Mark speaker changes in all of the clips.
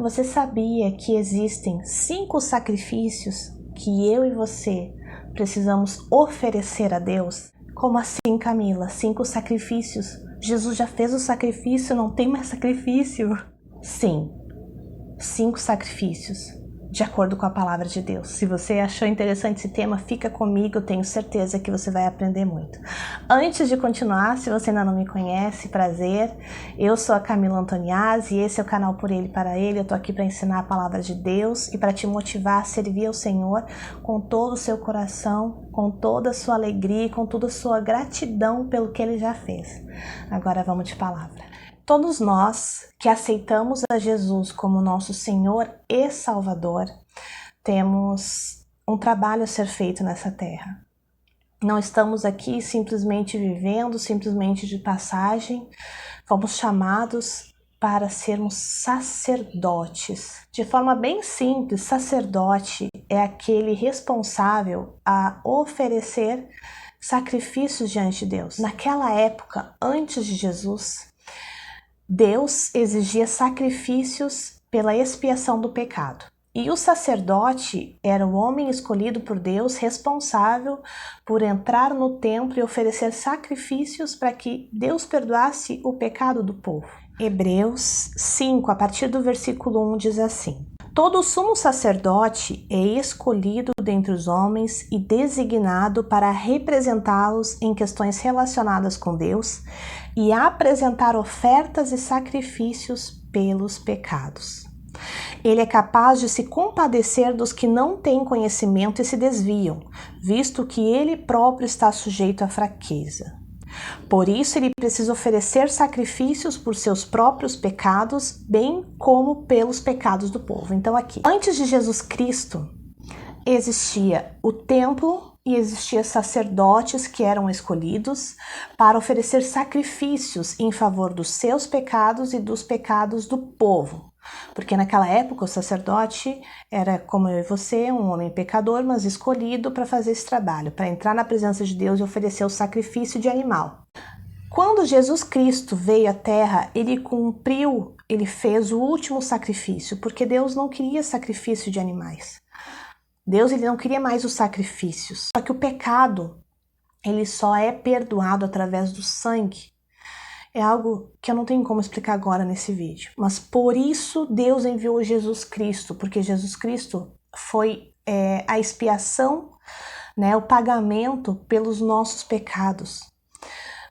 Speaker 1: Você sabia que existem 5 sacrifícios que eu e você precisamos oferecer a Deus? Como assim, Camila? 5 sacrifícios? Jesus já fez o sacrifício, não tem mais sacrifício? Sim, 5 sacrifícios, de acordo com a palavra de Deus. Se você achou interessante esse tema, fica comigo, eu tenho certeza que você vai aprender muito. Antes de continuar, se você ainda não me conhece, prazer, eu sou a Camila Antoniazzi e esse é o canal Por Ele para Ele. Eu tô aqui para ensinar a palavra de Deus e para te motivar a servir ao Senhor com todo o seu coração, com toda a sua alegria e com toda a sua gratidão pelo que Ele já fez. Agora vamos de palavra. Todos nós que aceitamos a Jesus como nosso Senhor e Salvador, temos um trabalho a ser feito nessa terra. Não estamos aqui simplesmente vivendo, simplesmente de passagem. Fomos chamados para sermos sacerdotes. De forma bem simples, sacerdote é aquele responsável a oferecer sacrifícios diante de Deus. Naquela época, antes de Jesus, Deus exigia sacrifícios pela expiação do pecado. E o sacerdote era o homem escolhido por Deus, responsável por entrar no templo e oferecer sacrifícios para que Deus perdoasse o pecado do povo. Hebreus 5, a partir do versículo 1, diz assim: Todo sumo sacerdote é escolhido dentre os homens e designado para representá-los em questões relacionadas com Deus e apresentar ofertas e sacrifícios pelos pecados. Ele é capaz de se compadecer dos que não têm conhecimento e se desviam, visto que ele próprio está sujeito à fraqueza. Por isso, ele precisa oferecer sacrifícios por seus próprios pecados, bem como pelos pecados do povo. Então aqui, antes de Jesus Cristo, existia o templo e existia sacerdotes que eram escolhidos para oferecer sacrifícios em favor dos seus pecados e dos pecados do povo. Porque naquela época o sacerdote era, como eu e você, um homem pecador, mas escolhido para fazer esse trabalho, para entrar na presença de Deus e oferecer o sacrifício de animal. Quando Jesus Cristo veio à Terra, ele fez o último sacrifício, porque Deus não queria sacrifício de animais. Deus ele não queria mais os sacrifícios. Só que o pecado, ele só é perdoado através do sangue. É algo que eu não tenho como explicar agora nesse vídeo. Mas por isso Deus enviou Jesus Cristo, porque Jesus Cristo foi a expiação, né, o pagamento pelos nossos pecados.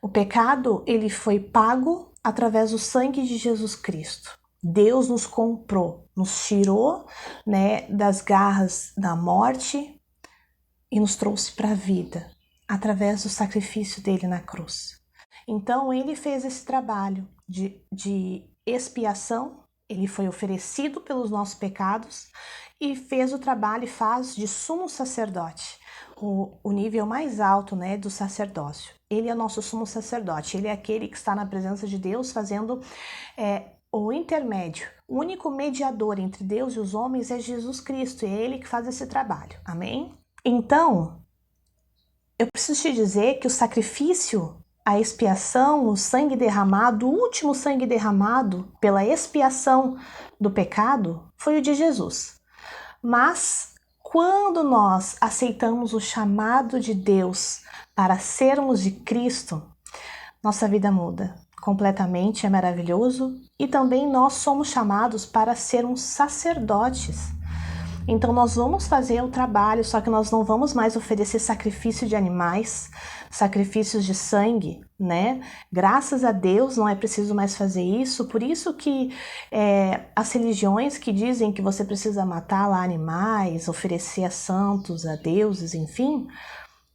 Speaker 1: O pecado, ele foi pago através do sangue de Jesus Cristo. Deus nos comprou, nos tirou, né, das garras da morte e nos trouxe para a vida, através do sacrifício dele na cruz. Então, ele fez esse trabalho de expiação, ele foi oferecido pelos nossos pecados e fez o trabalho e faz de sumo sacerdote, o nível mais alto, né, do sacerdócio. Ele é o nosso sumo sacerdote, ele é aquele que está na presença de Deus fazendo o intermédio. O único mediador entre Deus e os homens é Jesus Cristo, e é ele que faz esse trabalho. Amém? Então, eu preciso te dizer que o sacrifício, a expiação, o sangue derramado, o último sangue derramado pela expiação do pecado foi o de Jesus. Mas quando nós aceitamos o chamado de Deus para sermos de Cristo, nossa vida muda completamente, é maravilhoso, e também nós somos chamados para sermos sacerdotes. Então nós vamos fazer o trabalho, só que nós não vamos mais oferecer sacrifício de animais, sacrifícios de sangue, né? Graças a Deus não é preciso mais fazer isso, por isso que as religiões que dizem que você precisa matar lá animais, oferecer a santos, a deuses, enfim,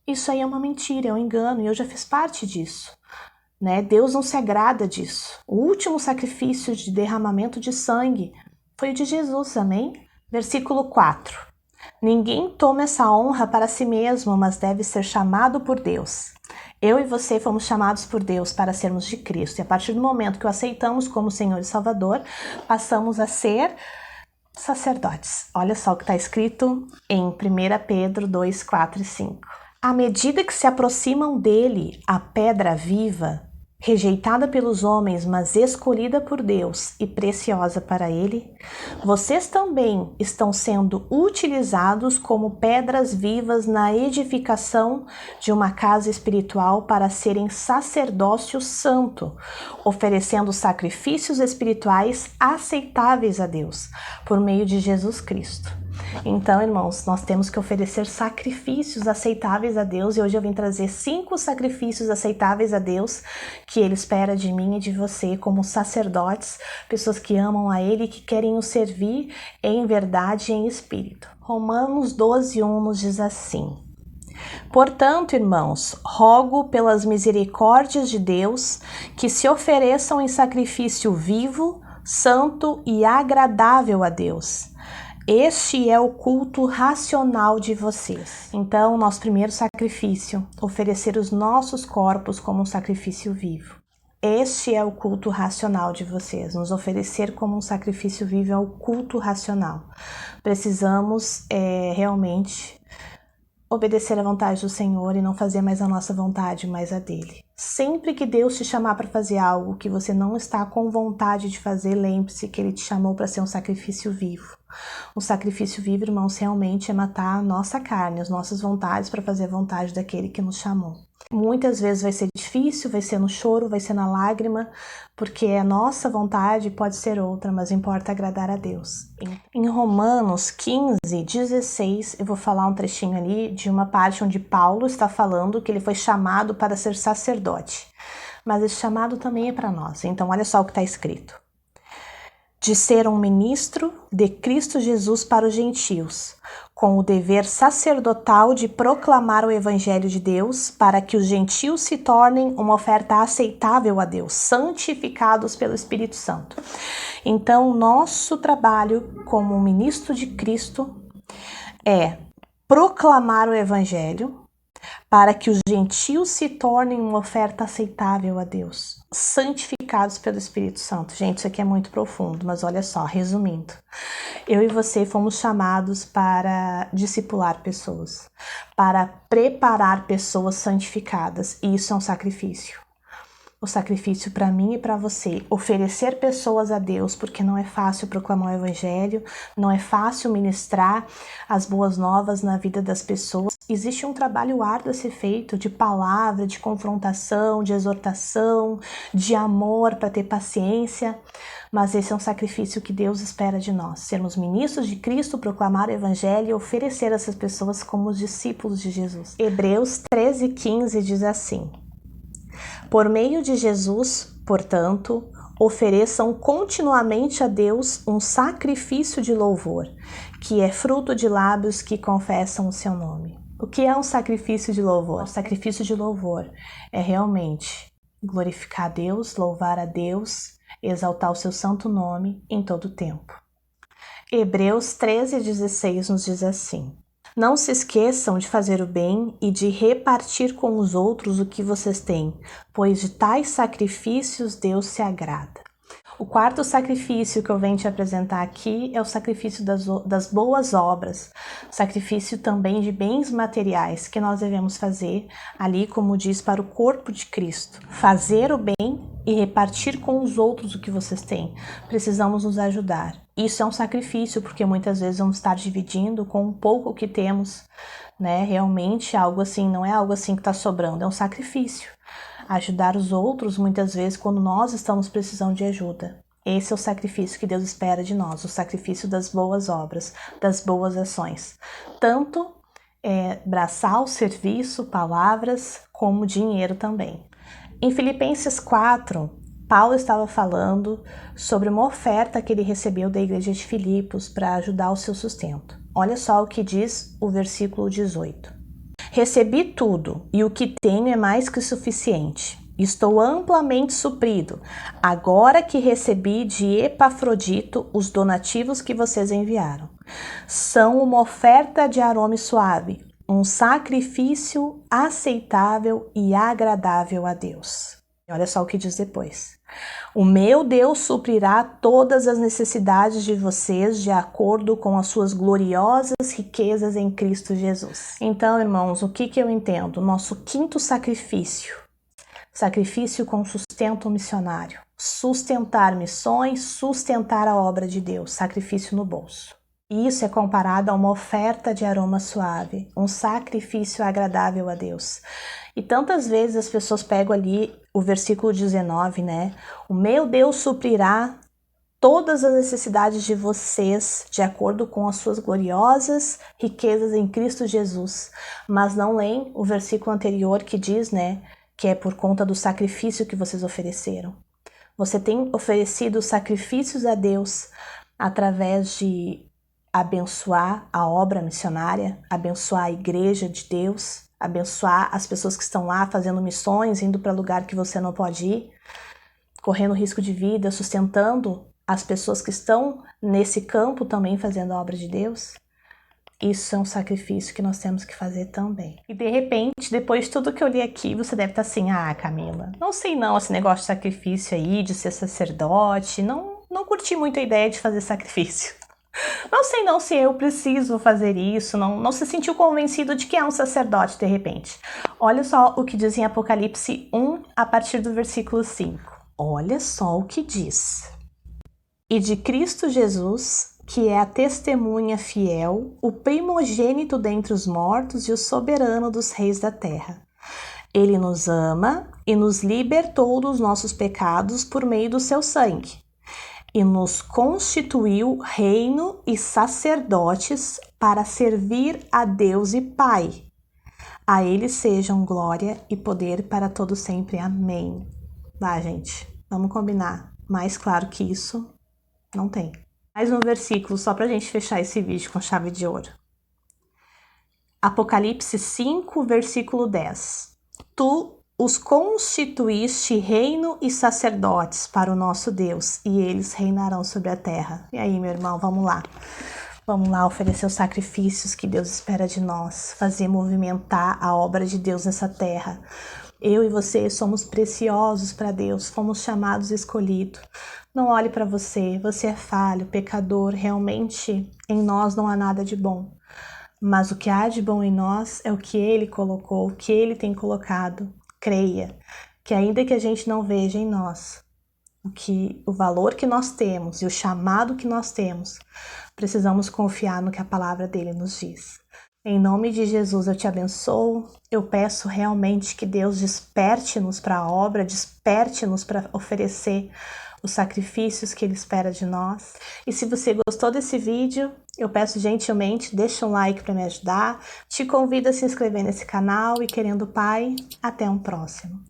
Speaker 1: isso aí é uma mentira, é um engano, e eu já fiz parte disso. Né? Deus não se agrada disso. O último sacrifício de derramamento de sangue foi o de Jesus, amém? Versículo 4. Ninguém toma essa honra para si mesmo, mas deve ser chamado por Deus. Eu e você fomos chamados por Deus para sermos de Cristo. E a partir do momento que o aceitamos como Senhor e Salvador, passamos a ser sacerdotes. Olha só o que está escrito em 1 Pedro 2, 4 e 5. À medida que se aproximam dele, a pedra viva, rejeitada pelos homens, mas escolhida por Deus e preciosa para Ele, vocês também estão sendo utilizados como pedras vivas na edificação de uma casa espiritual para serem sacerdócio santo, oferecendo sacrifícios espirituais aceitáveis a Deus, por meio de Jesus Cristo. Então, irmãos, nós temos que oferecer sacrifícios aceitáveis a Deus, e hoje eu vim trazer 5 sacrifícios aceitáveis a Deus que Ele espera de mim e de você como sacerdotes, pessoas que amam a Ele e que querem o servir em verdade e em espírito. Romanos 12:1 nos diz assim: portanto, irmãos, rogo pelas misericórdias de Deus que se ofereçam em sacrifício vivo, santo e agradável a Deus. Este é o culto racional de vocês. Então, nosso primeiro sacrifício, oferecer os nossos corpos como um sacrifício vivo. Este é o culto racional de vocês. Nos oferecer como um sacrifício vivo é o culto racional. Precisamos realmente obedecer à vontade do Senhor e não fazer mais a nossa vontade, mas a dele. Sempre que Deus te chamar para fazer algo que você não está com vontade de fazer, lembre-se que Ele te chamou para ser um sacrifício vivo. O sacrifício vivo, irmãos, realmente é matar a nossa carne, as nossas vontades para fazer a vontade daquele que nos chamou. Muitas vezes vai ser difícil, vai ser no choro, vai ser na lágrima, porque a nossa vontade pode ser outra, mas importa agradar a Deus. Em Romanos 15:16, eu vou falar um trechinho ali de uma parte onde Paulo está falando que ele foi chamado para ser sacerdote. Mas esse chamado também é para nós. Então, olha só o que está escrito: de ser um ministro de Cristo Jesus para os gentios, com o dever sacerdotal de proclamar o Evangelho de Deus, para que os gentios se tornem uma oferta aceitável a Deus, santificados pelo Espírito Santo. Então, nosso trabalho como ministro de Cristo é proclamar o Evangelho, para que os gentios se tornem uma oferta aceitável a Deus, santificados pelo Espírito Santo. Gente, isso aqui é muito profundo, mas olha só, resumindo. Eu e você fomos chamados para discipular pessoas, para preparar pessoas santificadas, e isso é um sacrifício. O sacrifício para mim e para você, oferecer pessoas a Deus, porque não é fácil proclamar o Evangelho, não é fácil ministrar as boas novas na vida das pessoas. Existe um trabalho árduo a ser feito de palavra, de confrontação, de exortação, de amor, para ter paciência, mas esse é um sacrifício que Deus espera de nós, sermos ministros de Cristo, proclamar o Evangelho e oferecer essas pessoas como os discípulos de Jesus. Hebreus 13:15 diz assim: por meio de Jesus, portanto, ofereçam continuamente a Deus um sacrifício de louvor, que é fruto de lábios que confessam o seu nome. O que é um sacrifício de louvor? O sacrifício de louvor é realmente glorificar a Deus, louvar a Deus, exaltar o seu santo nome em todo o tempo. Hebreus 13:16 nos diz assim: não se esqueçam de fazer o bem e de repartir com os outros o que vocês têm, pois de tais sacrifícios Deus se agrada. O quarto sacrifício que eu venho te apresentar aqui é o sacrifício das boas obras, sacrifício também de bens materiais que nós devemos fazer ali, como diz, para o corpo de Cristo. Fazer o bem e repartir com os outros o que vocês têm. Precisamos nos ajudar. Isso é um sacrifício, porque muitas vezes vamos estar dividindo com um pouco que temos, né? Realmente algo assim, não é algo assim que está sobrando, é um sacrifício. Ajudar os outros, muitas vezes, quando nós estamos precisando de ajuda. Esse é o sacrifício que Deus espera de nós, o sacrifício das boas obras, das boas ações. Tanto braçal, serviço, palavras, como dinheiro também. Em Filipenses 4, Paulo estava falando sobre uma oferta que ele recebeu da igreja de Filipos para ajudar o seu sustento. Olha só o que diz o versículo 18. Recebi tudo, e o que tenho é mais que suficiente. Estou amplamente suprido, agora que recebi de Epafrodito os donativos que vocês enviaram. São uma oferta de aroma suave, um sacrifício aceitável e agradável a Deus. Olha só o que diz depois. O meu Deus suprirá todas as necessidades de vocês de acordo com as suas gloriosas riquezas em Cristo Jesus. Então, irmãos, o que eu entendo? Nosso quinto sacrifício Sacrifício com sustento missionário. Sustentar missões, sustentar a obra de Deus. Sacrifício no bolso. Isso é comparado a uma oferta de aroma suave, um sacrifício agradável a Deus. E tantas vezes as pessoas pegam ali o versículo 19, né? O meu Deus suprirá todas as necessidades de vocês, de acordo com as suas gloriosas riquezas em Cristo Jesus. Mas não leem o versículo anterior que diz, né? Que é por conta do sacrifício que vocês ofereceram. Você tem oferecido sacrifícios a Deus através de abençoar a obra missionária, abençoar a igreja de Deus, abençoar as pessoas que estão lá fazendo missões, indo para lugar que você não pode ir, correndo risco de vida, sustentando as pessoas que estão nesse campo também fazendo a obra de Deus. Isso é um sacrifício que nós temos que fazer também. E de repente, depois de tudo que eu li aqui, você deve estar assim, Camila, não sei não esse negócio de sacrifício aí, de ser sacerdote, não curti muito a ideia de fazer sacrifício. Não sei não se eu preciso fazer isso, não se sentiu convencido de que é um sacerdote de repente. Olha só o que diz em Apocalipse 1, a partir do versículo 5. Olha só o que diz. E de Cristo Jesus, que é a testemunha fiel, o primogênito dentre os mortos e o soberano dos reis da terra. Ele nos ama e nos libertou dos nossos pecados por meio do seu sangue. E nos constituiu reino e sacerdotes para servir a Deus e Pai. A Ele sejam glória e poder para todo sempre. Amém. Vai, gente, vamos combinar. Mais claro que isso, não tem. Mais um versículo só para a gente fechar esse vídeo com chave de ouro. Apocalipse 5, versículo 10. Tu os constituíste reino e sacerdotes para o nosso Deus, e eles reinarão sobre a terra. E aí, meu irmão, vamos lá. Vamos lá oferecer os sacrifícios que Deus espera de nós, fazer movimentar a obra de Deus nessa terra. Eu e você somos preciosos para Deus, fomos chamados e escolhidos. Não olhe para você, você é falho, pecador, realmente em nós não há nada de bom. Mas o que há de bom em nós é o que Ele colocou, o que Ele tem colocado. Creia que ainda que a gente não veja em nós o valor que nós temos e o chamado que nós temos, precisamos confiar no que a palavra dele nos diz. Em nome de Jesus eu te abençoo, eu peço realmente que Deus desperte-nos para a obra, desperte-nos para oferecer os sacrifícios que Ele espera de nós. E se você gostou desse vídeo, eu peço gentilmente, deixa um like para me ajudar, te convido a se inscrever nesse canal e querendo o Pai, até um próximo.